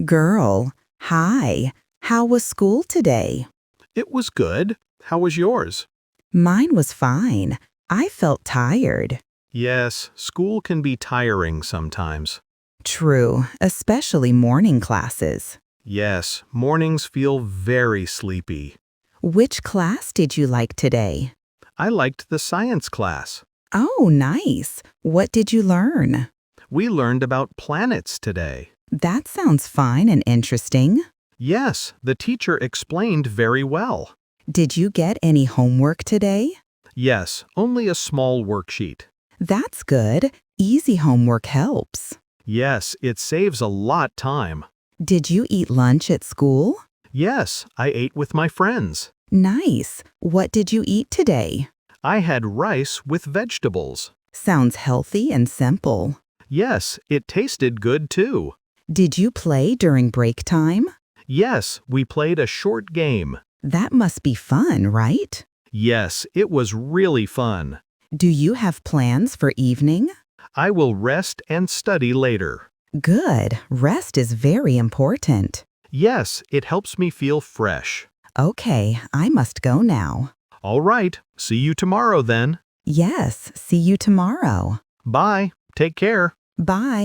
Girl, hi. How was school today? It was good. How was yours? Mine was fine. I felt tired. Yes, school can be tiring sometimes. True, especially morning classes. Yes, mornings feel very sleepy. Which class did you like today? I liked the science class. Oh, nice. What did you learn? We learned about planets today. That sounds fun and interesting. Yes, the teacher explained very well. Did you get any homework today? Yes, only a small worksheet. That's good. Easy homework helps. Yes, it saves a lot time. Did you eat lunch at school? Yes, I ate with my friends. Nice. What did you eat today? I had rice with vegetables. Sounds healthy and simple. Yes, it tasted good too. Did you play during break time? Yes, we played a short game. That must be fun, right? Yes, it was really fun. Do you have plans for evening? I will rest and study later. Good. Rest is very important. Yes, it helps me feel fresh. Okay, I must go now. All right, see you tomorrow then. Yes, see you tomorrow. Bye. Take care. Bye.